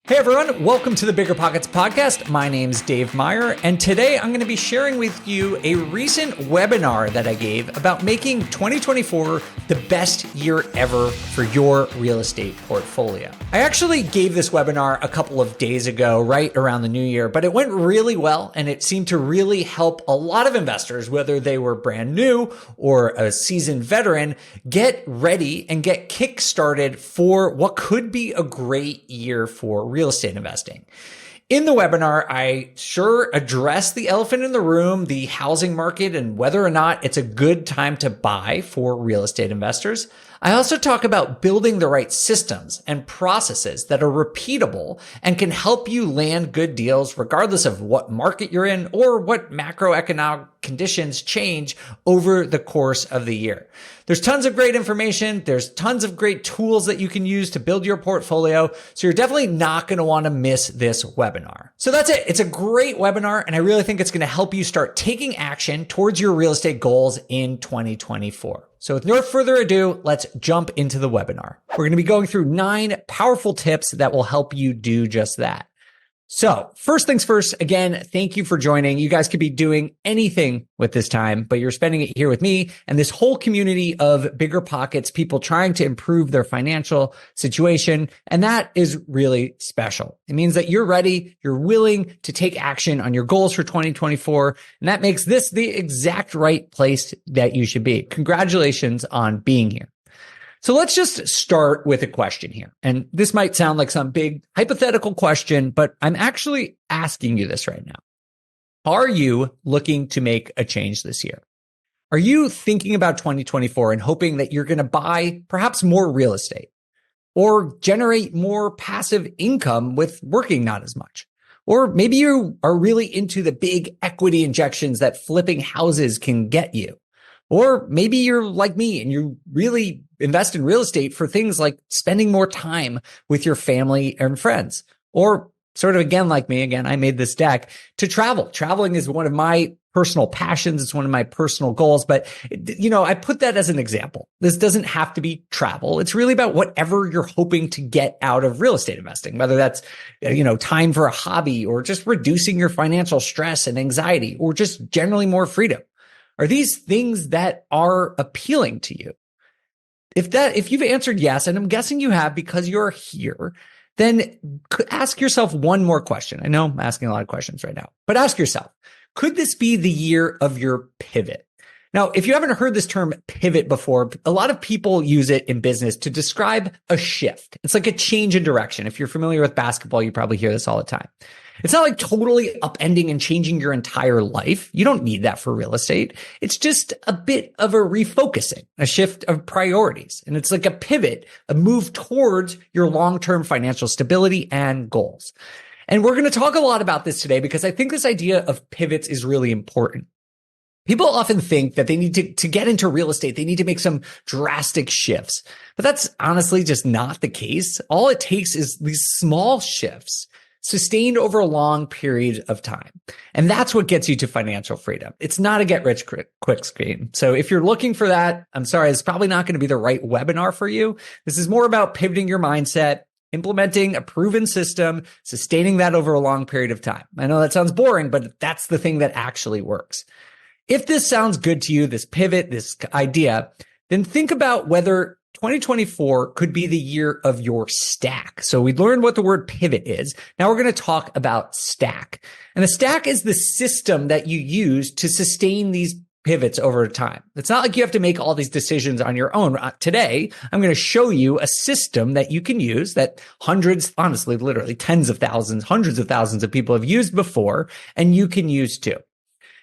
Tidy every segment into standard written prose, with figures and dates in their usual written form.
Hey everyone, welcome to the BiggerPockets podcast. My name's Dave Meyer, and today I'm going to be sharing with you a recent webinar that I gave about making 2024 the best year ever for your real estate portfolio. I actually gave this webinar a couple of days ago, right around the new year, but it went really well and it seemed to really help a lot of investors, whether they were brand new or a seasoned veteran, get ready and get kickstarted for what could be a great year for real estate investing. In the webinar, I sure address the elephant in the room, the housing market, and whether or not it's a good time to buy for real estate investors. I also talk about building the right systems and processes that are repeatable and can help you land good deals regardless of what market you're in or what macroeconomic conditions change over the course of the year. There's tons of great information. There's tons of great tools that you can use to build your portfolio. So you're definitely not going to want to miss this webinar. So that's it. It's a great webinar, and I really think it's going to help you start taking action towards your real estate goals in 2024. So with no further ado, let's jump into the webinar. We're going to be going through 9 powerful tips that will help you do just that. So first things first, again, thank you for joining. You guys could be doing anything with this time, but you're spending it here with me and this whole community of BiggerPockets, people trying to improve their financial situation. And that is really special. It means that you're ready, you're willing to take action on your goals for 2024. And that makes this the exact right place that you should be. Congratulations on being here. So let's just start with a question here. And this might sound like some big hypothetical question, but I'm actually asking you this right now. Are you looking to make a change this year? Are you thinking about 2024 and hoping that you're going to buy perhaps more real estate or generate more passive income with working not as much? Or maybe you are really into the big equity injections that flipping houses can get you. Or maybe you're like me and you really invest in real estate for things like spending more time with your family and friends. Or sort of again, like me, I made this deck to travel. Traveling is one of my personal passions. It's one of my personal goals. But, I put that as an example. This doesn't have to be travel. It's really about whatever you're hoping to get out of real estate investing, whether that's, time for a hobby or just reducing your financial stress and anxiety or just generally more freedom. Are these things that are appealing to you? If you've answered yes, and I'm guessing you have because you're here, then ask yourself one more question. I know I'm asking a lot of questions right now, but ask yourself, could this be the year of your pivot? Now, if you haven't heard this term pivot before, a lot of people use it in business to describe a shift. It's like a change in direction. If you're familiar with basketball, you probably hear this all the time. It's not like totally upending and changing your entire life. You don't need that for real estate. It's just a bit of a refocusing, a shift of priorities. And it's like a pivot, a move towards your long-term financial stability and goals. And we're going to talk a lot about this today because I think this idea of pivots is really important. People often think that they need to get into real estate, they need to make some drastic shifts. But that's honestly just not the case. All it takes is these small shifts sustained over a long period of time. And that's what gets you to financial freedom. It's not a get rich quick scheme. So if you're looking for that, I'm sorry, it's probably not going to be the right webinar for you. This is more about pivoting your mindset, implementing a proven system, sustaining that over a long period of time. I know that sounds boring, but that's the thing that actually works. If this sounds good to you, this pivot, this idea, then think about whether 2024 could be the year of your stack. So we learned what the word pivot is. Now we're going to talk about stack. And a stack is the system that you use to sustain these pivots over time. It's not like you have to make all these decisions on your own. Today, I'm going to show you a system that you can use that hundreds, honestly, literally tens of thousands, hundreds of thousands of people have used before, and you can use too.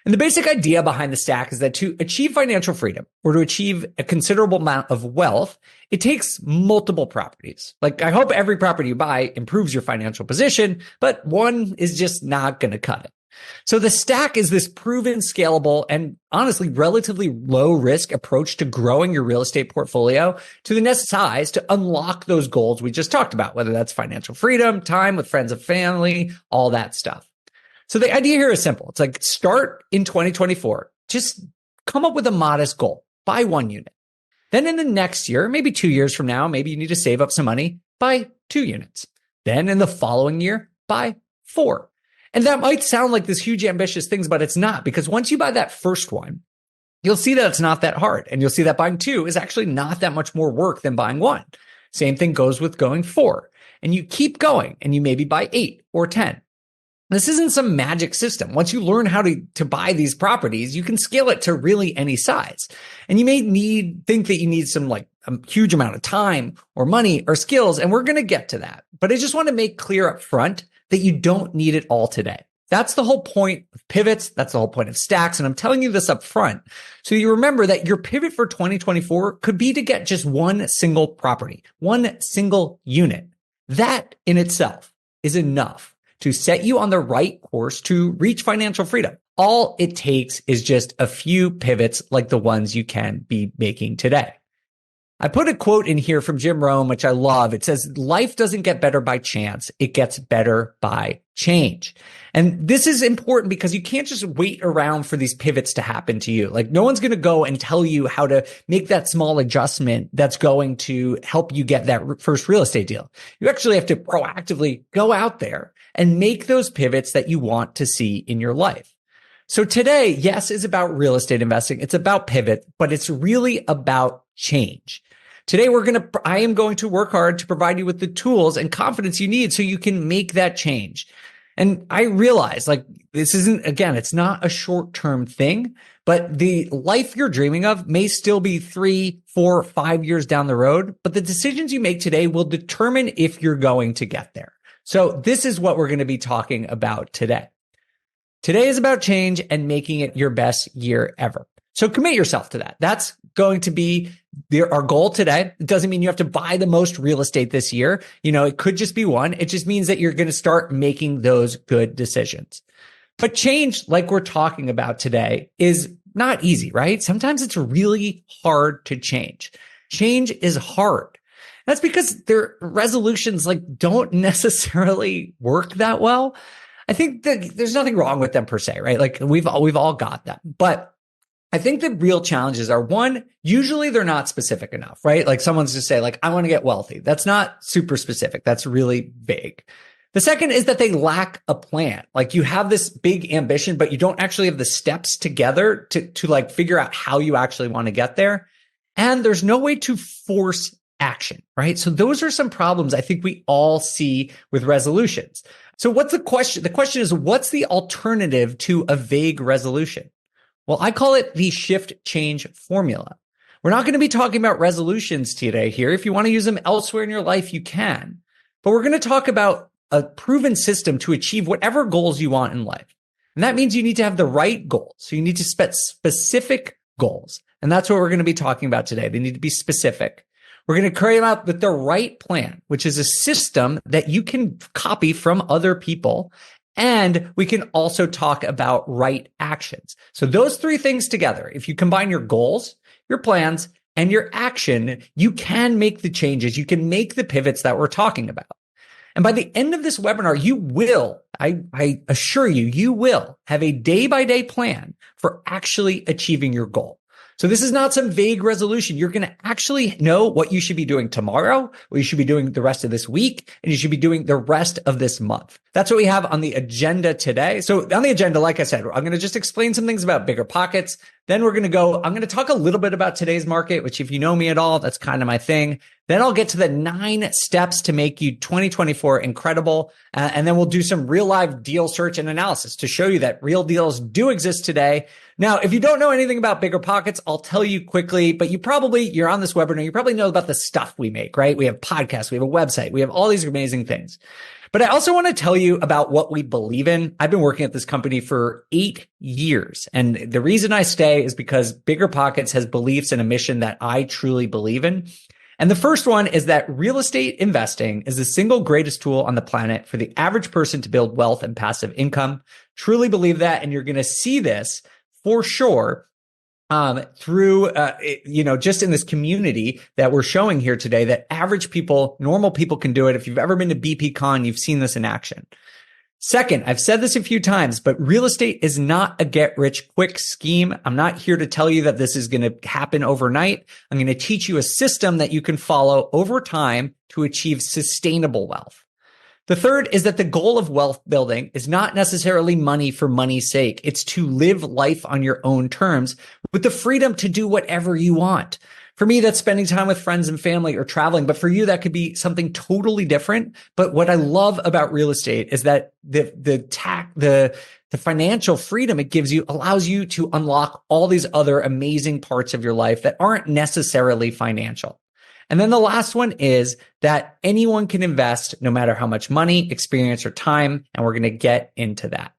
And the basic idea behind the stack is that to achieve financial freedom or to achieve a considerable amount of wealth, it takes multiple properties. Like I hope every property you buy improves your financial position, but one is just not going to cut it. So the stack is this proven, scalable, and honestly, relatively low risk approach to growing your real estate portfolio to the next size to unlock those goals we just talked about, whether that's financial freedom, time with friends and family, all that stuff. So the idea here is simple. It's like start in 2024. Just come up with a modest goal. Buy one unit. Then in the next year, maybe 2 years from now, maybe you need to save up some money, buy 2 units. Then in the following year, buy 4. And that might sound like this huge ambitious things, but it's not, because once you buy that first one, you'll see that it's not that hard. And you'll see that buying 2 is actually not that much more work than buying 1. Same thing goes with going 4. And you keep going and you maybe buy 8 or 10. This isn't some magic system. Once you learn how to buy these properties, you can scale it to really any size. And you may think that you need some like a huge amount of time or money or skills. And we're going to get to that. But I just want to make clear up front that you don't need it all today. That's the whole point of pivots. That's the whole point of stacks. And I'm telling you this up front so you remember that your pivot for 2024 could be to get just one single property, one single unit. That in itself is enough to set you on the right course to reach financial freedom. All it takes is just a few pivots like the ones you can be making today. I put a quote in here from Jim Rohn, which I love. It says, life doesn't get better by chance. It gets better by change. And this is important because you can't just wait around for these pivots to happen to you. Like no one's going to go and tell you how to make that small adjustment that's going to help you get that first real estate deal. You actually have to proactively go out there and make those pivots that you want to see in your life. So today, yes, is about real estate investing. It's about pivot, but it's really about change. Today, I am going to work hard to provide you with the tools and confidence you need so you can make that change. And I realize like this isn't, again, it's not a short-term thing, but the life you're dreaming of may still be 3, 4, 5 years down the road, but the decisions you make today will determine if you're going to get there. So this is what we're going to be talking about today. Today is about change and making it your best year ever. So commit yourself to that. That's going to be our goal today. It doesn't mean you have to buy the most real estate this year. It could just be one. It just means that you're going to start making those good decisions. But change, like we're talking about today, is not easy, right? Sometimes it's really hard to change. Change is hard. That's because their resolutions don't necessarily work that well. I think that there's nothing wrong with them per se, right? Like we've all got them. But I think the real challenges are, one, usually they're not specific enough, right? Like someone's just say I want to get wealthy. That's not super specific. That's really vague. The second is that they lack a plan. Like you have this big ambition, but you don't actually have the steps together to figure out how you actually want to get there. And there's no way to force action, right? So those are some problems I think we all see with resolutions. So what's the question? The question is, what's the alternative to a vague resolution? Well, I call it the shift change formula. We're not going to be talking about resolutions today here. If you want to use them elsewhere in your life, you can. But we're going to talk about a proven system to achieve whatever goals you want in life. And that means you need to have the right goals. So you need to set specific goals. And that's what we're going to be talking about today. They need to be specific. We're going to carry them out with the right plan, which is a system that you can copy from other people. And we can also talk about right actions. So those three things together, if you combine your goals, your plans, and your action, you can make the changes. You can make the pivots that we're talking about. And by the end of this webinar, you will, I assure you, you will have a day-by-day plan for actually achieving your goal. So this is not some vague resolution. You're going to actually know what you should be doing tomorrow, what you should be doing the rest of this week, and you should be doing the rest of this month. That's what we have on the agenda today. So on the agenda, like I said, I'm going to just explain some things about BiggerPockets. Then I'm going to talk a little bit about today's market, which if you know me at all, that's kind of my thing. Then I'll get to the 9 steps to make you 2024 incredible. And then we'll do some real live deal search and analysis to show you that real deals do exist today. Now, if you don't know anything about BiggerPockets, I'll tell you quickly, but you're on this webinar, you probably know about the stuff we make, right? We have podcasts, we have a website, we have all these amazing things. But I also want to tell you about what we believe in. I've been working at this company for 8 years. And the reason I stay is because BiggerPockets has beliefs and a mission that I truly believe in. And the first one is that real estate investing is the single greatest tool on the planet for the average person to build wealth and passive income. Truly believe that. And you're going to see this for sure through, just in this community that we're showing here today, that average people, normal people can do it. If you've ever been to BPCon, you've seen this in action. Second, I've said this a few times, but real estate is not a get rich quick scheme. I'm not here to tell you that this is going to happen overnight. I'm going to teach you a system that you can follow over time to achieve sustainable wealth. The third is that the goal of wealth building is not necessarily money for money's sake. It's to live life on your own terms with the freedom to do whatever you want. For me, that's spending time with friends and family or traveling. But for you, that could be something totally different. But what I love about real estate is that the financial freedom it gives you allows you to unlock all these other amazing parts of your life that aren't necessarily financial. And then the last one is that anyone can invest no matter how much money, experience, or time. And we're going to get into that.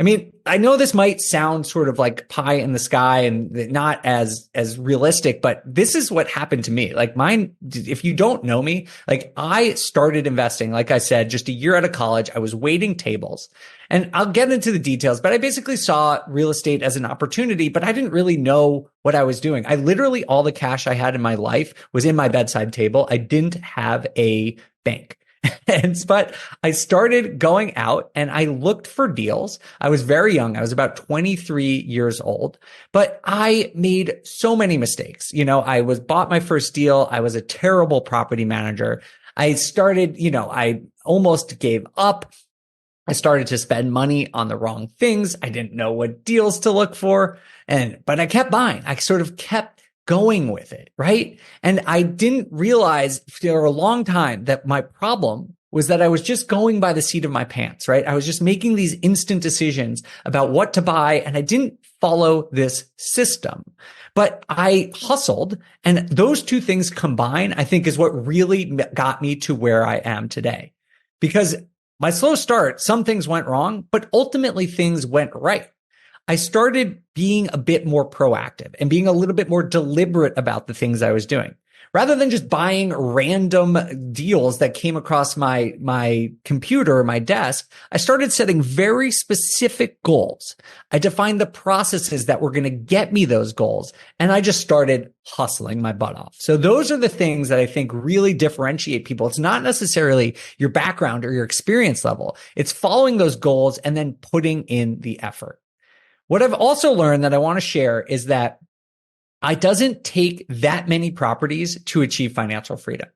I mean, I know this might sound sort of like pie in the sky and not as realistic, but this is what happened to me. Like mine, if you don't know me, like I started investing, like I said, just a year out of college. I was waiting tables, and I'll get into the details, but I basically saw real estate as an opportunity, but I didn't really know what I was doing. I literally, all the cash I had in my life was in my bedside table. I didn't have a bank. But I started going out and I looked for deals. I was very young. I was about 23 years old, but I made so many mistakes. I bought my first deal. I was a terrible property manager. I started, I almost gave up. I started to spend money on the wrong things. I didn't know what deals to look for. But I kept buying. I sort of kept going with it, right? And I didn't realize for a long time that my problem was that I was just going by the seat of my pants, right? I was just making these instant decisions about what to buy, and I didn't follow this system. But I hustled, and those two things combined, I think, is what really got me to where I am today. Because my slow start, some things went wrong, but ultimately things went right. I started being a bit more proactive and being a little bit more deliberate about the things I was doing. Rather than just buying random deals that came across my computer or my desk, I started setting very specific goals. I defined the processes that were going to get me those goals, and I just started hustling my butt off. So those are the things that I think really differentiate people. It's not necessarily your background or your experience level. It's following those goals and then putting in the effort. What I've also learned that I want to share is that it doesn't take that many properties to achieve financial freedom.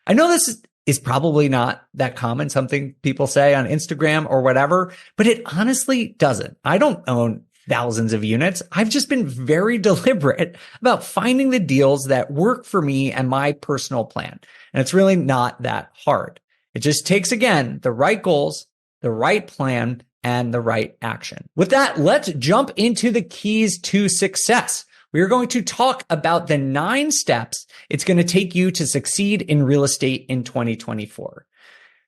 I know this is probably not that common, something people say on Instagram or whatever, but it honestly doesn't. I don't own thousands of units. I've just been very deliberate about finding the deals that work for me and my personal plan. And it's really not that hard. It just takes, again, the right goals, the right plan, and the right action. With that, let's jump into the keys to success. We are going to talk about the 9 steps it's going to take you to succeed in real estate in 2024.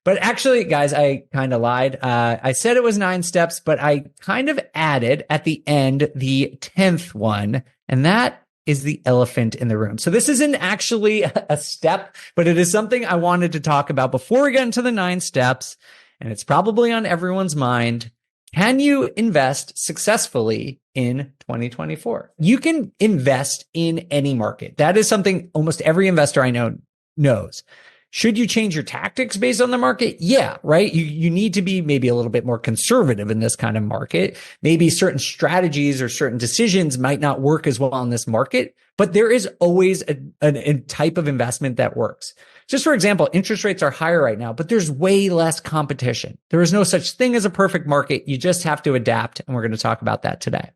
But actually, guys, I kind of lied. I said it was 9 steps, but I kind of added at the end the 10th one, and that is the elephant in the room. So this isn't actually a step, but it is something I wanted to talk about before we get into the 9 steps. And it's probably on everyone's mind. Can you invest successfully in 2024? You can invest in any market. That is something almost every investor I know knows. Should you change your tactics based on the market? Yeah, right? You need to be maybe a little bit more conservative in this kind of market. Maybe certain strategies or certain decisions might not work as well in this market, but there is always a type of investment that works. Just for example, interest rates are higher right now, but there's way less competition. There is no such thing as a perfect market. You just have to adapt, and we're going to talk about that today.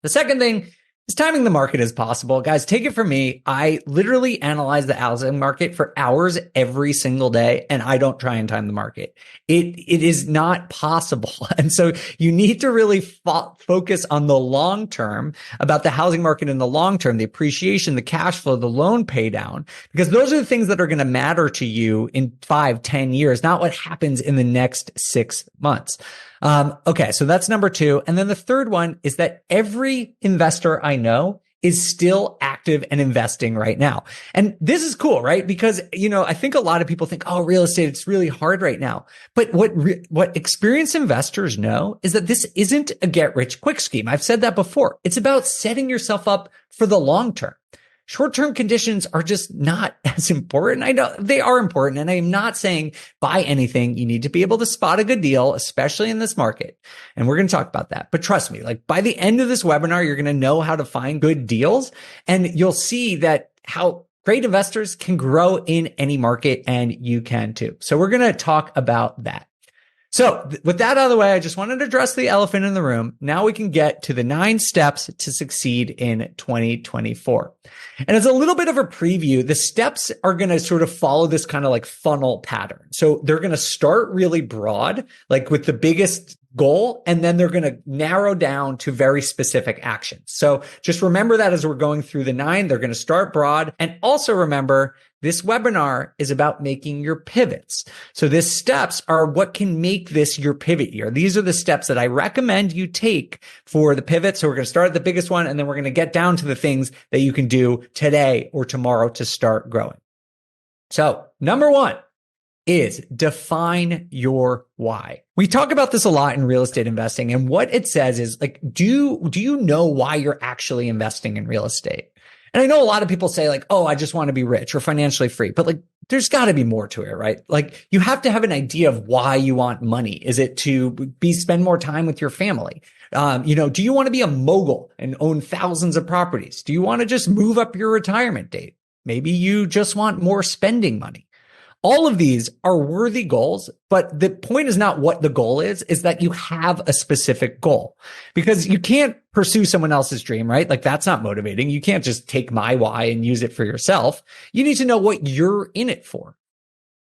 The second thing is timing the market as possible. Guys, take it from me. I literally analyze the housing market for hours every single day, and I don't try and time the market. It is not possible. And so you need to really focus on the long term, about the housing market in the long term, the appreciation, the cash flow, the loan pay down, because those are the things that are going to matter to you in 5-10 years, not what happens in the next 6 months. Okay, so that's number 2. And then the third one is that every investor I know is still active and investing right now. And this is cool, right? Because, I think a lot of people think, oh, real estate, it's really hard right now. But what experienced investors know is that this isn't a get rich quick scheme. I've said that before. It's about setting yourself up for the long term. Short-term conditions are just not as important. I know they are important, and I am not saying buy anything. You need to be able to spot a good deal, especially in this market. And we're going to talk about that. But trust me, like by the end of this webinar, you're going to know how to find good deals, and you'll see that how great investors can grow in any market, and you can too. So we're going to talk about that. So with that out of the way, I just wanted to address the elephant in the room. Now we can get to the 9 steps to succeed in 2024. And as a little bit of a preview, the steps are going to sort of follow this kind of like funnel pattern. So they're going to start really broad, like with the biggest goal, and then they're going to narrow down to very specific actions. So just remember that as we're going through the 9, they're going to start broad. And also remember, this webinar is about making your pivots. So these steps are what can make this your pivot year. These are the steps that I recommend you take for the pivot. So we're going to start at the biggest one, and then we're going to get down to the things that you can do today or tomorrow to start growing. So number 1 is define your why. We talk about this a lot in real estate investing, and what it says is like, do you know why you're actually investing in real estate? And I know a lot of people say like, oh, I just want to be rich or financially free, but like, there's got to be more to it, right? Like you have to have an idea of why you want money. Is it to spend more time with your family? Do you want to be a mogul and own thousands of properties? Do you want to just move up your retirement date? Maybe you just want more spending money. All of these are worthy goals, but the point is not what the goal is that you have a specific goal, because you can't pursue someone else's dream, right? Like that's not motivating. You can't just take my why and use it for yourself. You need to know what you're in it for.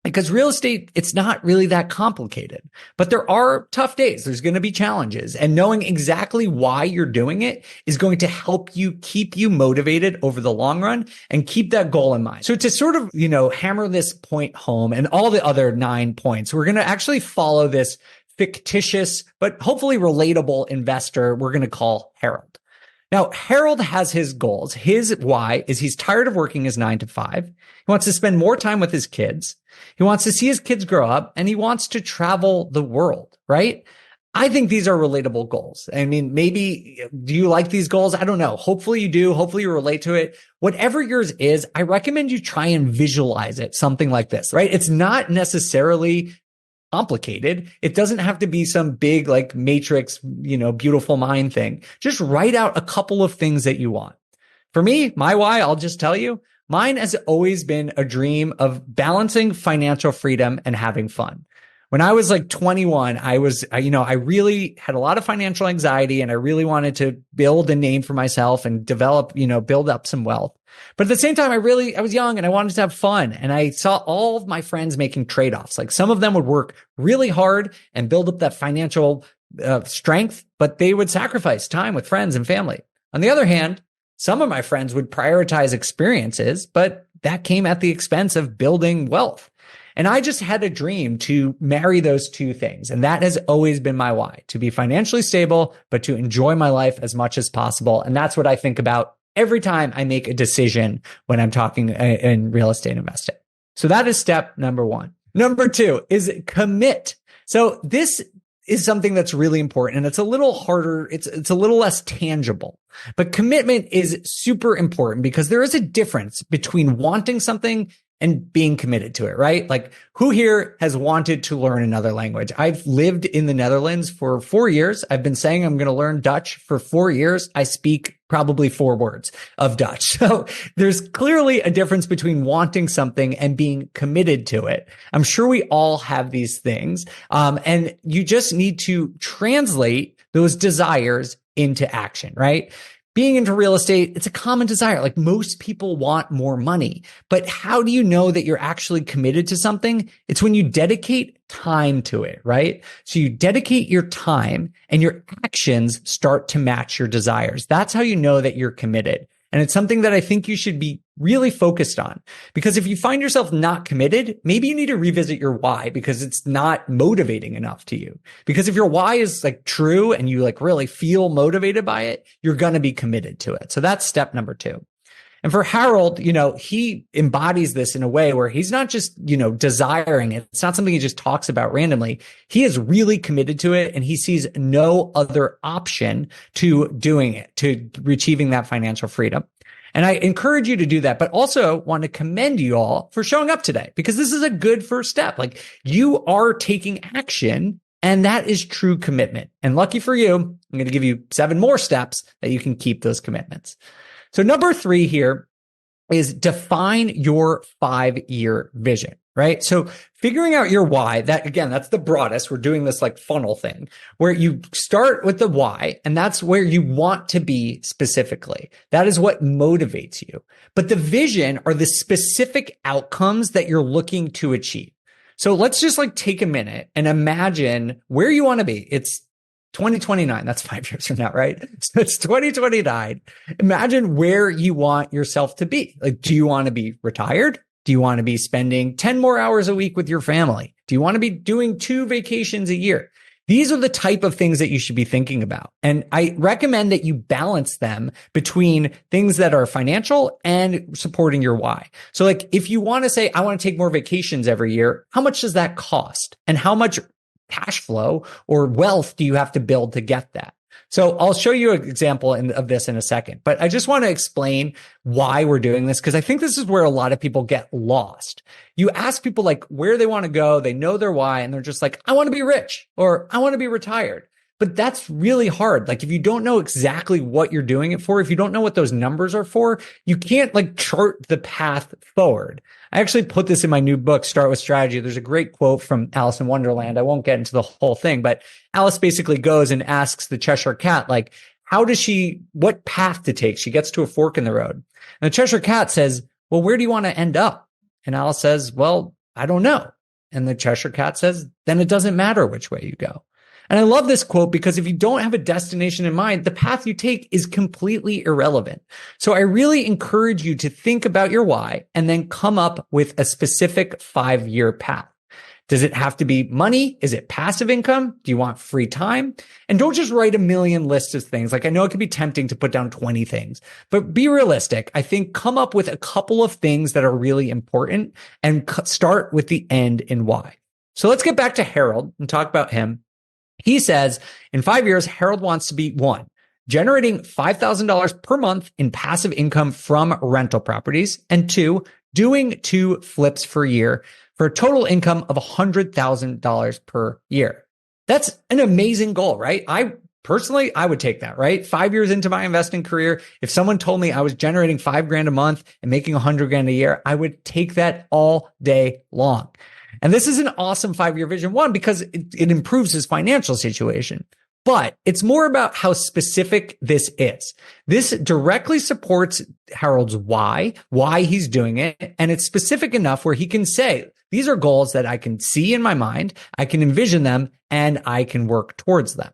Because real estate, it's not really that complicated, but there are tough days. There's going to be challenges, and knowing exactly why you're doing it is going to help you keep you motivated over the long run and keep that goal in mind. So to sort of, hammer this point home and all the other 9 points, we're going to actually follow this fictitious, but hopefully relatable investor we're going to call Harold. Now, Harold has his goals. His why is he's tired of working his 9 to 5. He wants to spend more time with his kids. He wants to see his kids grow up, and he wants to travel the world, right? I think these are relatable goals. I mean, maybe do you like these goals? I don't know. Hopefully you do. Hopefully you relate to it. Whatever yours is, I recommend you try and visualize it, something like this, right? It's not necessarily complicated. It doesn't have to be some big like matrix, beautiful mind thing. Just write out a couple of things that you want. For me, my why, I'll just tell you, mine has always been a dream of balancing financial freedom and having fun. When I was like 21, I really had a lot of financial anxiety, and I really wanted to build a name for myself and develop, build up some wealth. But at the same time, I was young and I wanted to have fun. And I saw all of my friends making trade-offs. Like some of them would work really hard and build up that financial strength, but they would sacrifice time with friends and family. On the other hand, some of my friends would prioritize experiences, but that came at the expense of building wealth. And I just had a dream to marry those two things. And that has always been my why, to be financially stable, but to enjoy my life as much as possible. And that's what I think about every time I make a decision when I'm talking in real estate investing. So that is step number 1. Number 2 is commit. So this is something that's really important, and it's a little harder. It's a little less tangible, but commitment is super important because there is a difference between wanting something and being committed to it, right? Like who here has wanted to learn another language? I've lived in the Netherlands for 4 years. I've been saying I'm going to learn Dutch for 4 years. I speak probably 4 words of Dutch. So there's clearly a difference between wanting something and being committed to it. I'm sure we all have these things. And you just need to translate those desires into action, right? Being into real estate, it's a common desire. Like most people want more money, but how do you know that you're actually committed to something? It's when you dedicate time to it, right? So you dedicate your time and your actions start to match your desires. That's how you know that you're committed. And it's something that I think you should be really focused on, because if you find yourself not committed, maybe you need to revisit your why because it's not motivating enough to you. Because if your why is like true and you like really feel motivated by it, you're going to be committed to it. So that's step number 2. And for Harold, he embodies this in a way where he's not just, desiring it. It's not something he just talks about randomly. He is really committed to it, and he sees no other option to doing it, to achieving that financial freedom. And I encourage you to do that, but also want to commend you all for showing up today, because this is a good first step. Like you are taking action, and that is true commitment. And lucky for you, I'm going to give you 7 more steps that you can keep those commitments. So number 3 here is define your 5-year vision, right? So figuring out your why, that again, that's the broadest. We're doing this like funnel thing where you start with the why, and that's where you want to be specifically. That is what motivates you. But the vision are the specific outcomes that you're looking to achieve. So let's just like take a minute and imagine where you want to be. It's 2029. That's 5 years from now, right? So it's 2029. Imagine where you want yourself to be. Like, do you want to be retired? Do you want to be spending 10 more hours a week with your family? Do you want to be doing 2 vacations a year? These are the type of things that you should be thinking about. And I recommend that you balance them between things that are financial and supporting your why. So like, if you want to say, I want to take more vacations every year, how much does that cost? And how much cash flow or wealth do you have to build to get that? So I'll show you an example of this in a second, but I just want to explain why we're doing this, because I think this is where a lot of people get lost. You ask people like where they want to go, they know their why, and they're just like, I want to be rich or I want to be retired. But that's really hard. Like if you don't know exactly what you're doing it for, if you don't know what those numbers are for, you can't like chart the path forward. I actually put this in my new book, Start With Strategy. There's a great quote from Alice in Wonderland. I won't get into the whole thing, but Alice basically goes and asks the Cheshire Cat, like, what path to take? She gets to a fork in the road. And the Cheshire Cat says, well, where do you want to end up? And Alice says, well, I don't know. And the Cheshire Cat says, then it doesn't matter which way you go. And I love this quote because if you don't have a destination in mind, the path you take is completely irrelevant. So I really encourage you to think about your why and then come up with a specific 5-year path. Does it have to be money? Is it passive income? Do you want free time? And don't just write a million lists of things. Like I know it can be tempting to put down 20 things, but be realistic. I think come up with a couple of things that are really important and start with the end in why. So let's get back to Harold and talk about him. He says in 5 years, Harold wants to be 1, generating $5,000 per month in passive income from rental properties, and 2, doing 2 flips per year for a total income of $100,000 per year. That's an amazing goal, right? I would take that, right? 5 years into my investing career, if someone told me I was generating $5,000 a month and making $100,000 a year, I would take that all day long. And this is an awesome 5-year vision, one, because it improves his financial situation, but it's more about how specific this is. This directly supports Harold's why he's doing it. And it's specific enough where he can say, these are goals that I can see in my mind, I can envision them, and I can work towards them.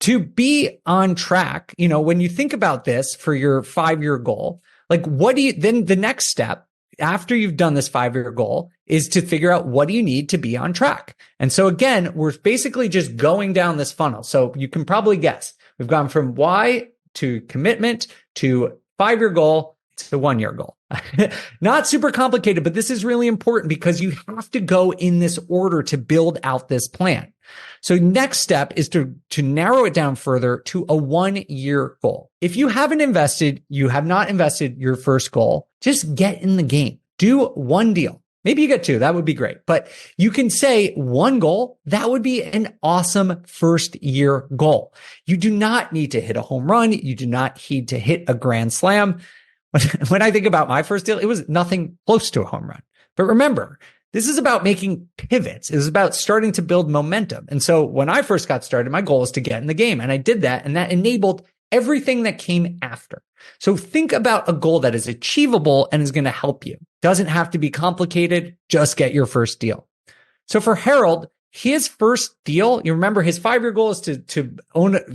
To be on track, when you think about this for your 5-year goal, like then the next step after you've done this 5-year goal is to figure out what do you need to be on track. And so again, we're basically just going down this funnel. So you can probably guess we've gone from why to commitment to 5-year goal to 1-year goal. Not super complicated, but this is really important because you have to go in this order to build out this plan. So next step is to narrow it down further to a 1-year goal. If you have not invested your first goal, just get in the game. Do 1 deal. Maybe you get 2. That would be great. But you can say 1 goal. That would be an awesome first year goal. You do not need to hit a home run. You do not need to hit a grand slam. When I think about my first deal, it was nothing close to a home run. But remember, this is about making pivots. It is about starting to build momentum. And so when I first got started, my goal was to get in the game. And I did that. And that enabled everything that came after. So think about a goal that is achievable and is going to help you. Doesn't have to be complicated. Just get your first deal. So for Harold, his first deal, you remember his 5-year goal is to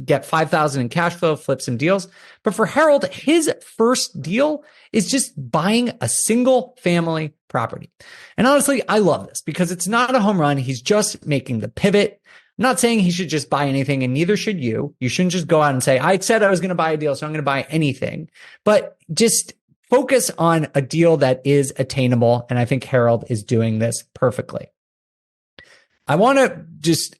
get $5,000 in cash flow, flip some deals. But for Harold, his first deal is just buying a single family property. And honestly, I love this because it's not a home run. He's just making the pivot. I'm not saying he should just buy anything, and neither should you. You shouldn't just go out and say, I said I was going to buy a deal, so I'm going to buy anything. But just focus on a deal that is attainable. And I think Harold is doing this perfectly. I want to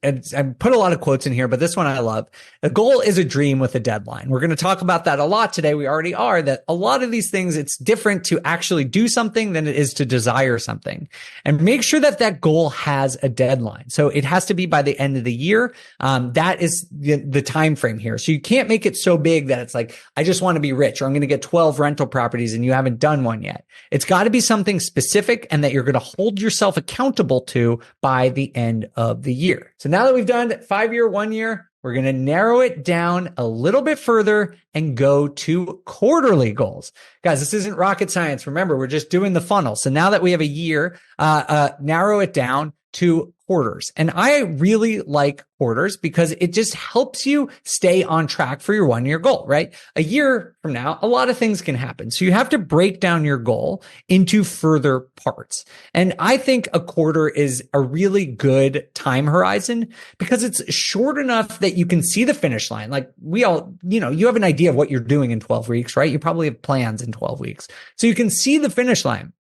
I put a lot of quotes in here, but this one I love. A goal is a dream with a deadline. We're going to talk about that a lot today. We already are, that a lot of these things, it's different to actually do something than it is to desire something. And make sure that that goal has a deadline. So it has to be by the end of the year. That is the time frame here. So you can't make it so big that it's like, I just want to be rich, or I'm going to get 12 rental properties and you haven't done one yet. It's got to be something specific and that you're going to hold yourself accountable to by the end of the year. So now that we've done 5 year, 1 year, we're going to narrow it down a little bit further and go to quarterly goals. Guys, this isn't rocket science. Remember, we're just doing the funnel. So now that we have a year, narrow it down to quarters. And I really like quarters because it just helps you stay on track for your 1 year goal, right? A year from now, a lot of things can happen. So you have to break down your goal into further parts. And I think a quarter is a really good time horizon because it's short enough that you can see the finish line. Like we all, you have an idea of what you're doing in 12 weeks, right? You probably have plans in 12 weeks. So you can see the finish line.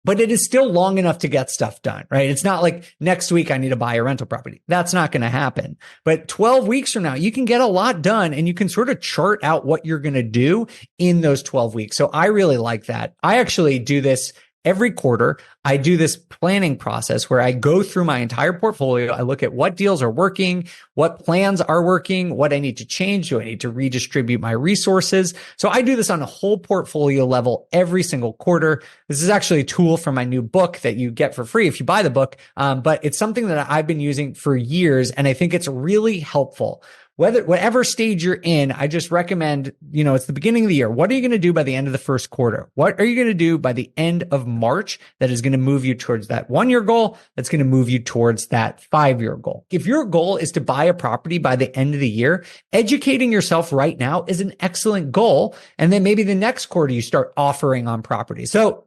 But it is still long enough to get stuff done, right? It's not like next week I need to buy a rental property. That's not going to happen. But 12 weeks from now, you can get a lot done and you can sort of chart out what you're going to do in those 12 weeks. So I really like that. I actually do this every quarter. I do this planning process where I go through my entire portfolio. I look at what deals are working, what plans are working, what I need to change. Do I need to redistribute my resources? So I do this on a whole portfolio level every single quarter. This is actually a tool from my new book that you get for free if you buy the book. But it's something that I've been using for years. And I think it's really helpful. Whatever stage you're in, I just recommend, it's the beginning of the year. What are you going to do by the end of the first quarter? What are you going to do by the end of March that is going to move you towards that 1 year goal? That's going to move you towards that 5 year goal. If your goal is to buy a property by the end of the year, educating yourself right now is an excellent goal. And then maybe the next quarter you start offering on properties. So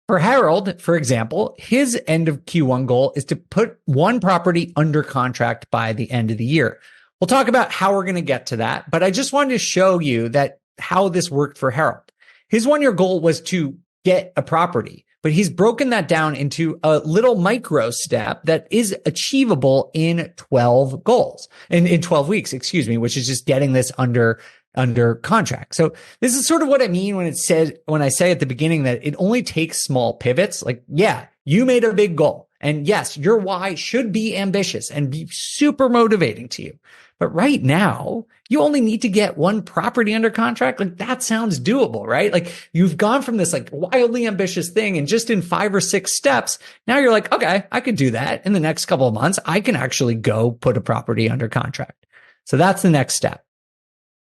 for Harold, for example, his end of Q1 goal is to put one property under contract by the end of the year. We'll talk about how we're going to get to that, but I just wanted to show you that how this worked for Harold. His 1 year goal was to get a property, but he's broken that down into a little micro step that is achievable in 12 goals, in 12 weeks, which is just getting this under contract. So this is sort of what I mean when I say at the beginning that it only takes small pivots. Like, yeah, you made a big goal. And yes, your why should be ambitious and be super motivating to you. But right now, you only need to get one property under contract. Like that sounds doable, right? Like you've gone from this like wildly ambitious thing and just in 5 or 6 steps, now you're like, okay, I could do that in the next couple of months. I can actually go put a property under contract. So that's the next step.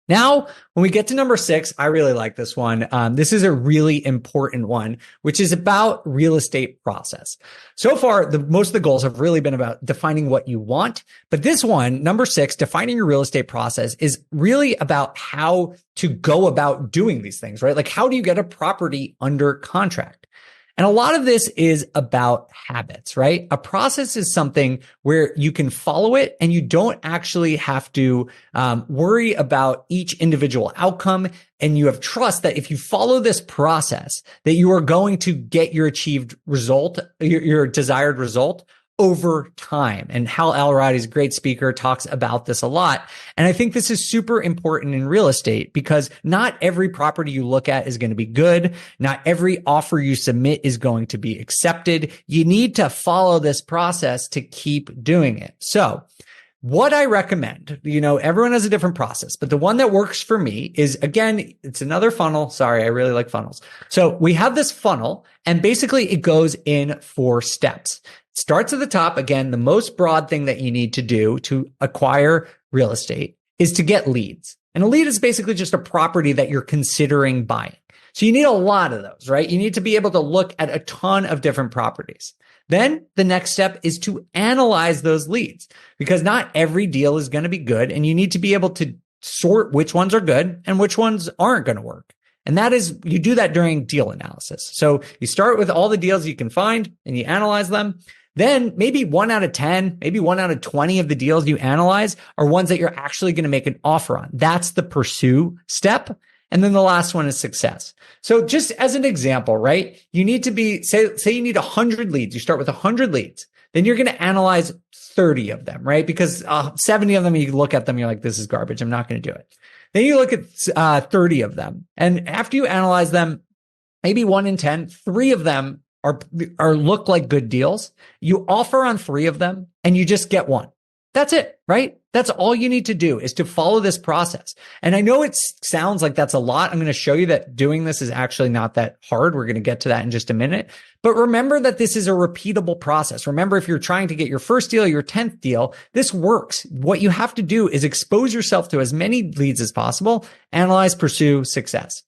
Now, when we get to number 6, I really like this one. This is a really important one, which is about real estate process. So far, most of the goals have really been about defining what you want. But this one, number 6, defining your real estate process is really about how to go about doing these things, right? Like how do you get a property under contract? And a lot of this is about habits, right? A process is something where you can follow it and you don't actually have to worry about each individual outcome. And you have trust that if you follow this process, that you are going to get your achieved result, your desired result over time. And Hal Elrod's a great speaker, talks about this a lot. And I think this is super important in real estate because not every property you look at is going to be good. Not every offer you submit is going to be accepted. You need to follow this process to keep doing it. So what I recommend, everyone has a different process, but the one that works for me is, again, it's another funnel. Sorry, I really like funnels. So we have this funnel and basically it goes in 4 steps. Starts at the top. Again, the most broad thing that you need to do to acquire real estate is to get leads. And a lead is basically just a property that you're considering buying. So you need a lot of those, right? You need to be able to look at a ton of different properties. Then the next step is to analyze those leads because not every deal is going to be good. And you need to be able to sort which ones are good and which ones aren't going to work. And you do that during deal analysis. So you start with all the deals you can find and you analyze them. Then maybe 1 out of 10, maybe 1 out of 20 of the deals you analyze are ones that you're actually going to make an offer on. That's the pursue step. And then the last one is success. So just as an example, right? You need to say you need 100 leads. You start with 100 leads. then you're going to analyze 30 of them, right? Because 70 of them, you look at them, you're like, this is garbage. I'm not going to do it. Then you look at 30 of them. And after you analyze them, maybe 1 in 10, 3 of them are look like good deals. You offer on 3 of them and you just get 1. That's it, right? That's all you need to do is to follow this process. And I know it sounds like that's a lot. I'm going to show you that doing this is actually not that hard. We're going to get to that in just a minute. But remember that this is a repeatable process. Remember, if you're trying to get your first deal, your 10th deal, this works. What you have to do is expose yourself to as many leads as possible, analyze, pursue, success.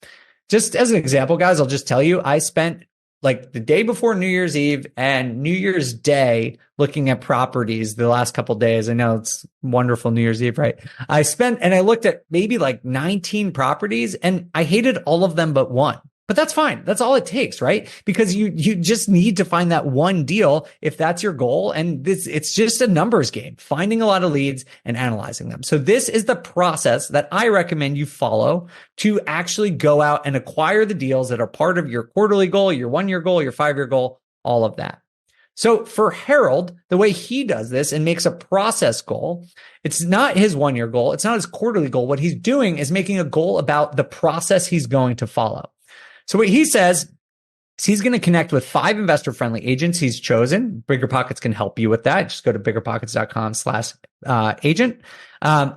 Just as an example, guys, I'll just tell you, I spent like the day before New Year's Eve and New Year's Day looking at properties the last couple of days. I know it's wonderful New Year's Eve, right? I looked at maybe like 19 properties and I hated all of them but one. But that's fine. That's all it takes, right? Because you just need to find that one deal if that's your goal. And it's just a numbers game, finding a lot of leads and analyzing them. So this is the process that I recommend you follow to actually go out and acquire the deals that are part of your quarterly goal, your 1-year goal, your 5-year goal, all of that. So for Harold, the way he does this and makes a process goal, it's not his 1-year goal. It's not his quarterly goal. What he's doing is making a goal about the process he's going to follow. So what he says is he's going to connect with 5 investor-friendly agents he's chosen. BiggerPockets can help you with that. Just go to biggerpockets.com/agent.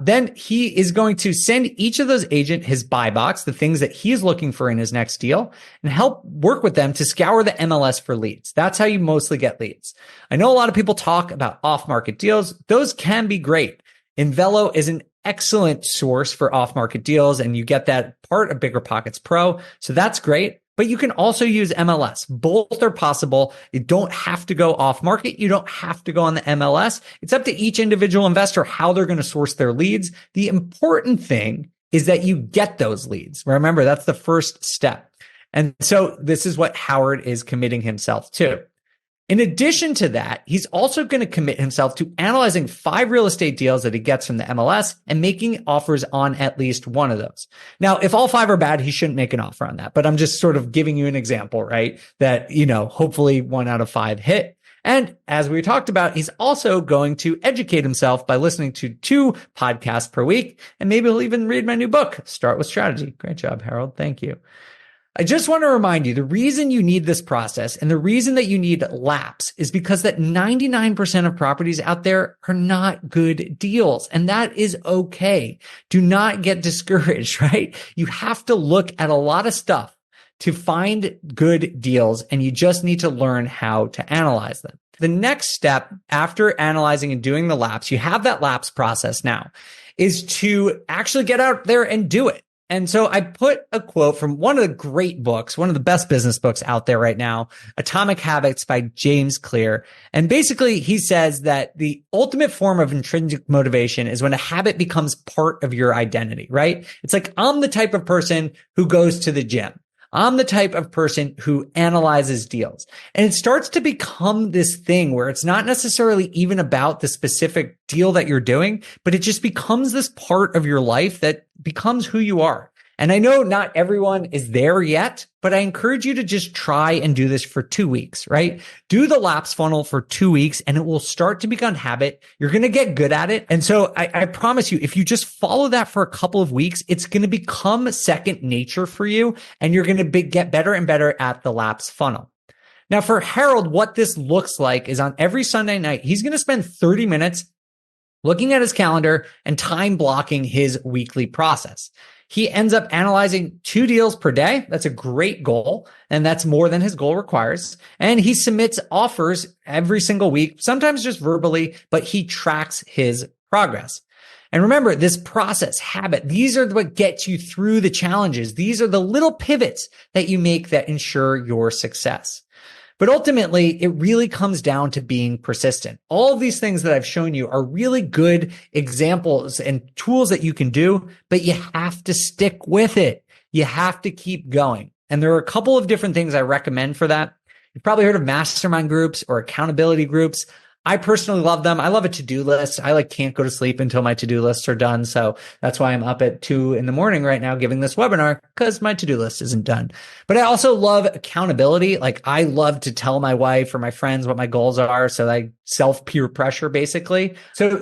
Then he is going to send each of those agents his buy box, the things that he is looking for in his next deal, and help work with them to scour the MLS for leads. That's how you mostly get leads. I know a lot of people talk about off-market deals. Those can be great. Invelo is an excellent source for off-market deals, and you get that part of BiggerPockets Pro. So that's great. But you can also use MLS. Both are possible. You don't have to go off-market. You don't have to go on the MLS. It's up to each individual investor how they're going to source their leads. The important thing is that you get those leads. Remember, that's the first step. And so this is what Howard is committing himself to. In addition to that, he's also going to commit himself to analyzing 5 real estate deals that he gets from the MLS and making offers on at least one of those. Now, if all 5 are bad, he shouldn't make an offer on that. But I'm just sort of giving you an example, right? That, hopefully 1 out of 5 hit. And as we talked about, he's also going to educate himself by listening to 2 podcasts per week. And maybe he'll even read my new book, Start with Strategy. Great job, Harold. Thank you. I just want to remind you, the reason you need this process and the reason that you need laps is because that 99% of properties out there are not good deals. And that is okay. Do not get discouraged, right? You have to look at a lot of stuff to find good deals, and you just need to learn how to analyze them. The next step after analyzing and doing the laps, you have that laps process now, is to actually get out there and do it. And so I put a quote from one of the great books, one of the best business books out there right now, Atomic Habits by James Clear. And basically he says that the ultimate form of intrinsic motivation is when a habit becomes part of your identity, right? It's like, I'm the type of person who goes to the gym. I'm the type of person who analyzes deals. And it starts to become this thing where it's not necessarily even about the specific deal that you're doing, but it just becomes this part of your life that becomes who you are. And I know not everyone is there yet, but I encourage you to just try and do this for 2 weeks, right? Do the laps funnel for 2 weeks and it will start to become habit. You're going to get good at it. And so I promise you, if you just follow that for a couple of weeks, it's going to become second nature for you and you're going to get better and better at the laps funnel. Now for Harold, what this looks like is on every Sunday night, he's going to spend 30 minutes looking at his calendar and time blocking his weekly process. He ends up analyzing 2 deals per day. That's a great goal. And that's more than his goal requires. And he submits offers every single week, sometimes just verbally, but he tracks his progress. And remember, this process, habit, these are what gets you through the challenges. These are the little pivots that you make that ensure your success. But ultimately, it really comes down to being persistent. All of these things that I've shown you are really good examples and tools that you can do, but you have to stick with it. You have to keep going. And there are a couple of different things I recommend for that. You've probably heard of mastermind groups or accountability groups. I personally love them. I love a to-do list. I can't go to sleep until my to-do lists are done. So that's why I'm up at 2 a.m. right now giving this webinar, because my to-do list isn't done. But I also love accountability. I love to tell my wife or my friends what my goals are. So I self-peer pressure basically. So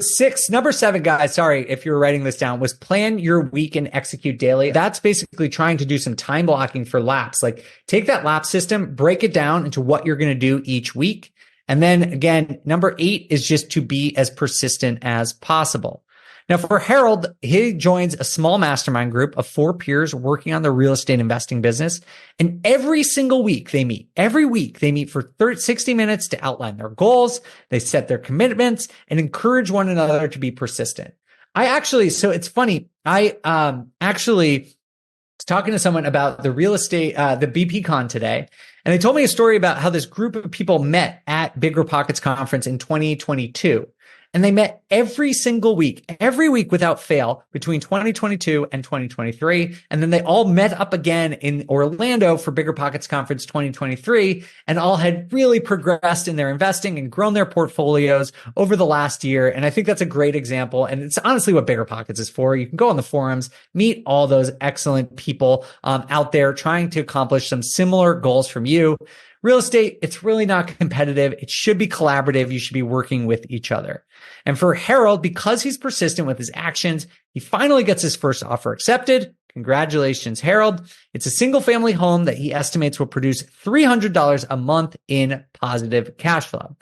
number 7, guys, sorry if you were writing this down, was plan your week and execute daily. That's basically trying to do some time blocking for laps. Take that lap system, break it down into what you're going to do each week. And then again, number 8 is just to be as persistent as possible. Now for Harold, he joins a small mastermind group of 4 peers working on the real estate investing business. And every single week they meet. Every week they meet for 60 minutes to outline their goals. They set their commitments and encourage one another to be persistent. So it's funny. I actually was talking to someone about the real estate, the BPCon today. And they told me a story about how this group of people met at BiggerPockets conference in 2022. And they met every week without fail between 2022 and 2023. And then they all met up again in Orlando for BiggerPockets Conference 2023 and all had really progressed in their investing and grown their portfolios over the last year. And I think that's a great example. And it's honestly what BiggerPockets is for. You can go on the forums, meet all those excellent people out there trying to accomplish some similar goals from you. Real estate, it's really not competitive. It should be collaborative. You should be working with each other. And for Harold, because he's persistent with his actions, he finally gets his first offer accepted. Congratulations, Harold. It's a single family home that he estimates will produce $300 a month in positive cash flow.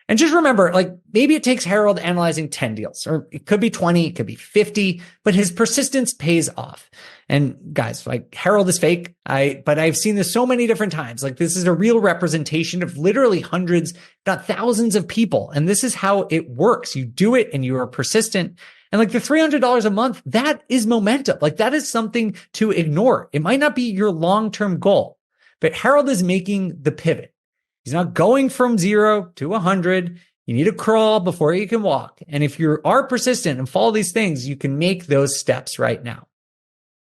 And just remember, maybe it takes Harold analyzing 10 deals, or it could be 20, it could be 50, but his persistence pays off. And guys, Harold is fake. But I've seen this so many different times. This is a real representation of literally hundreds, not thousands of people. And this is how it works. You do it and you are persistent. And the $300 a month, that is momentum. That is something to ignore. It might not be your long-term goal, but Harold is making the pivot. He's not going from 0 to 100. You need to crawl before you can walk. And if you are persistent and follow these things, you can make those steps right now.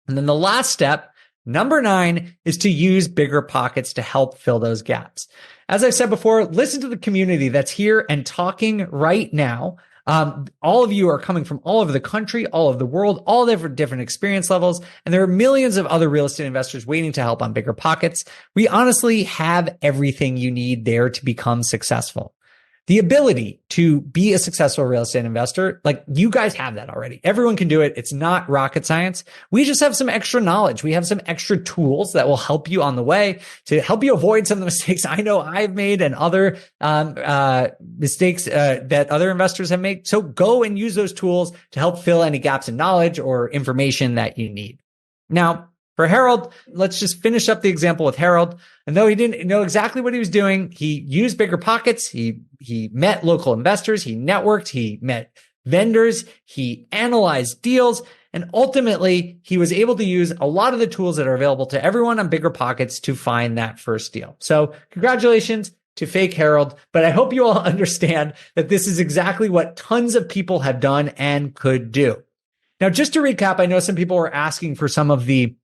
And then the last step, number 9, is to use BiggerPockets to help fill those gaps. As I've said before, listen to the community that's here and talking right now. All of you are coming from all over the country, all over the world, all different experience levels. And there are millions of other real estate investors waiting to help on BiggerPockets. We honestly have everything you need there to become successful. The ability to be a successful real estate investor, you guys have that already. Everyone can do it. It's not rocket science. We just have some extra knowledge. We have some extra tools that will help you on the way to help you avoid some of the mistakes I know I've made and other mistakes that other investors have made. So go and use those tools to help fill any gaps in knowledge or information that you need. Now, for Harold, let's just finish up the example with Harold. And though he didn't know exactly what he was doing, he used BiggerPockets. He met local investors. He networked. He met vendors. He analyzed deals. And ultimately, he was able to use a lot of the tools that are available to everyone on BiggerPockets to find that first deal. So congratulations to fake Harold. But I hope you all understand that this is exactly what tons of people have done and could do. Now, just to recap, I know some people were asking for some of the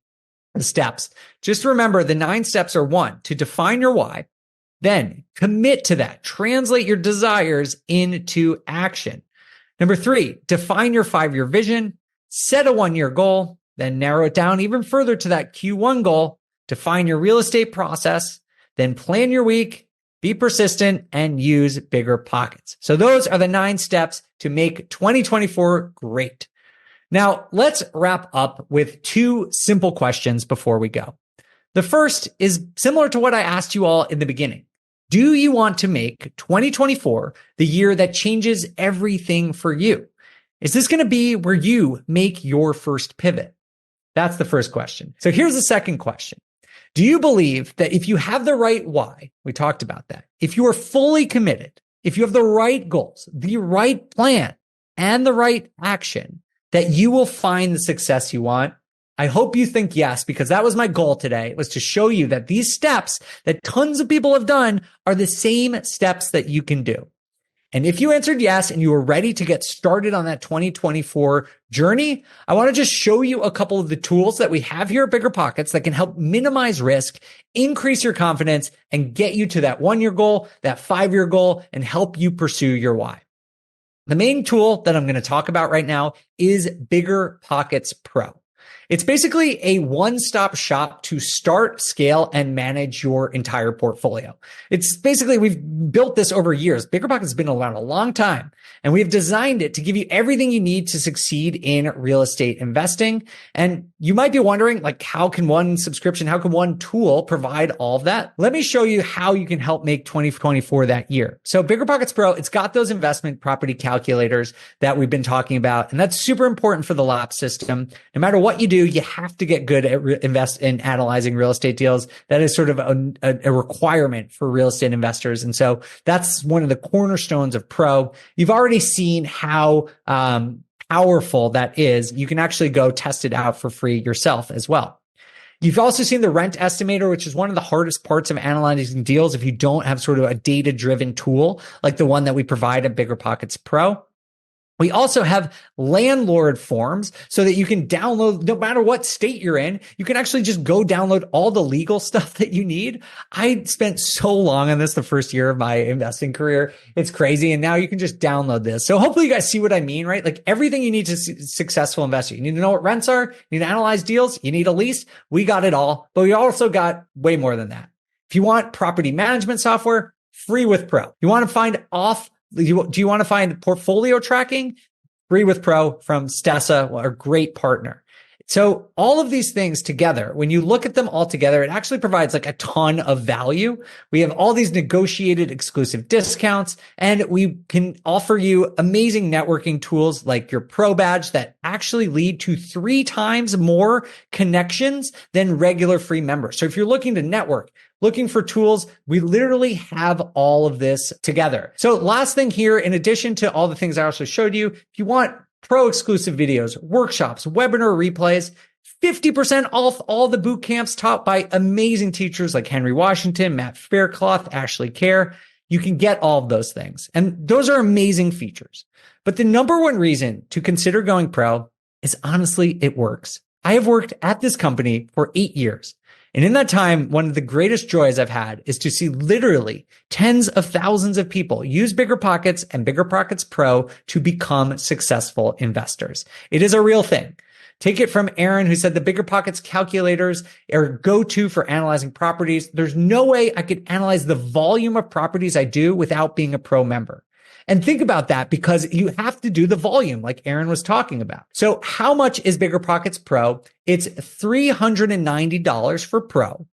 steps. Just remember the 9 steps are: 1, to define your why, then commit to that, translate your desires into action. Number 3, define your 5-year vision, set a 1-year goal, then narrow it down even further to that Q1 goal, define your real estate process, then plan your week, be persistent, and use BiggerPockets. So those are the 9 steps to make 2024 great. Now, let's wrap up with 2 simple questions before we go. The first is similar to what I asked you all in the beginning. Do you want to make 2024 the year that changes everything for you? Is this going to be where you make your first pivot? That's the first question. So here's the second question. Do you believe that if you have the right why, we talked about that, if you are fully committed, if you have the right goals, the right plan, and the right action, that you will find the success you want? I hope you think yes, because that was my goal today, was to show you that these steps that tons of people have done are the same steps that you can do. And if you answered yes and you were ready to get started on that 2024 journey, I want to just show you a couple of the tools that we have here at BiggerPockets that can help minimize risk, increase your confidence, and get you to that 1-year goal, that 5-year goal, and help you pursue your why. The main tool that I'm going to talk about right now is BiggerPockets Pro. It's basically a one-stop shop to start, scale, and manage your entire portfolio. It's basically, we've built this over years. BiggerPockets has been around a long time, and we've designed it to give you everything you need to succeed in real estate investing. And you might be wondering, like, how can one subscription, how can one tool provide all of that? Let me show you how you can help make 2024 that year. So BiggerPockets Pro, it's got those investment property calculators that we've been talking about, and that's super important for the LAP system. No matter what you do, you have to get good at invest in analyzing real estate deals. That is sort of a requirement for real estate investors. And so that's one of the cornerstones of Pro. You've already seen how powerful that is. You can actually go test it out for free yourself as well. You've also seen the rent estimator, which is one of the hardest parts of analyzing deals if you don't have sort of a data-driven tool like the one that we provide at BiggerPockets Pro. We also have landlord forms so that you can download, no matter what state you're in, you can actually just go download all the legal stuff that you need. I spent so long on this the first year of my investing career. It's crazy. And now you can just download this. So hopefully you guys see what I mean, right? Like everything you need to successful investing. You need to know what rents are. You need to analyze deals. You need a lease. We got it all, but we also got way more than that. If you want property management software, free with Pro. You want to find do you want to find portfolio tracking? Free with Pro from Stessa, our great partner. So all of these things together, when you look at them all together, it actually provides like a ton of value. We have all these negotiated exclusive discounts, and we can offer you amazing networking tools like your Pro badge that actually lead to 3 times more connections than regular free members. So if you're looking to network, looking for tools, we literally have all of this together. So last thing here, in addition to all the things I also showed you, if you want Pro exclusive videos, workshops, webinar replays, 50% off all the boot camps taught by amazing teachers like Henry Washington, Matt Faircloth, Ashley Kerr. You can get all of those things. And those are amazing features. But the number one reason to consider going Pro is honestly, it works. I have worked at this company for 8 years. And in that time, one of the greatest joys I've had is to see literally tens of thousands of people use BiggerPockets and BiggerPockets Pro to become successful investors. It is a real thing. Take it from Aaron, who said the BiggerPockets calculators are go-to for analyzing properties. There's no way I could analyze the volume of properties I do without being a Pro member. And think about that, because you have to do the volume like Aaron was talking about. So how much is BiggerPockets Pro? It's $390 for Pro.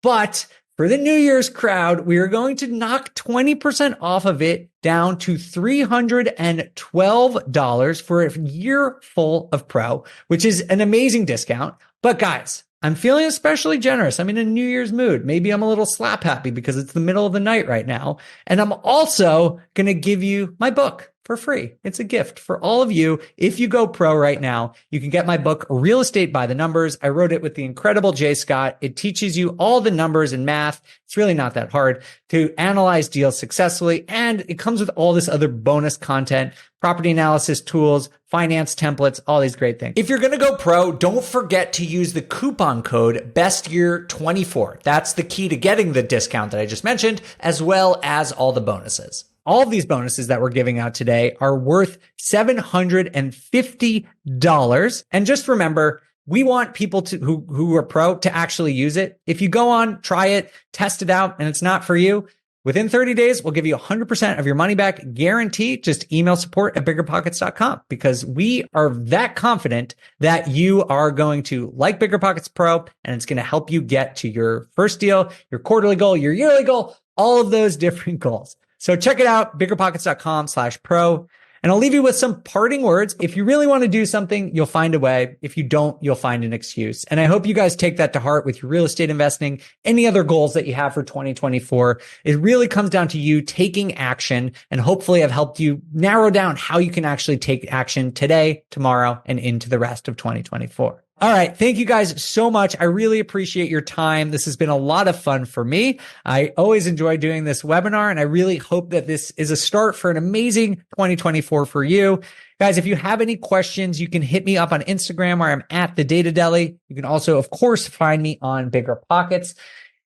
But for the New Year's crowd, we are going to knock 20% off of it down to $312 for a year full of Pro, which is an amazing discount. But guys, I'm feeling especially generous. I'm in a New Year's mood. Maybe I'm a little slap happy because it's the middle of the night right now. And I'm also going to give you my book for free. It's a gift for all of you. If you go Pro right now, you can get my book, Real Estate by the Numbers. I wrote it with the incredible Jay Scott. It teaches you all the numbers and math. It's really not that hard to analyze deals successfully. And it comes with all this other bonus content, property analysis tools, finance templates, all these great things. If you're going to go Pro, don't forget to use the coupon code BESTYEAR24. That's the key to getting the discount that I just mentioned, as well as all the bonuses. All of these bonuses that we're giving out today are worth $750. And just remember, we want people who are Pro to actually use it. If you go on, try it, test it out, and it's not for you, within 30 days, we'll give you 100% of your money back guarantee. Just email support@biggerpockets.com, because we are that confident that you are going to like BiggerPockets Pro, and it's going to help you get to your first deal, your quarterly goal, your yearly goal, all of those different goals. So check it out, biggerpockets.com/pro. And I'll leave you with some parting words. If you really want to do something, you'll find a way. If you don't, you'll find an excuse. And I hope you guys take that to heart with your real estate investing, any other goals that you have for 2024. It really comes down to you taking action. And hopefully I've helped you narrow down how you can actually take action today, tomorrow, and into the rest of 2024. All right. Thank you guys so much. I really appreciate your time. This has been a lot of fun for me. I always enjoy doing this webinar, and I really hope that this is a start for an amazing 2024 for you. Guys, if you have any questions, you can hit me up on Instagram where I'm at the Data Deli. You can also, of course, find me on BiggerPockets.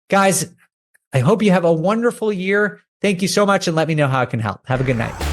Guys, I hope you have a wonderful year. Thank you so much, and let me know how I can help. Have a good night.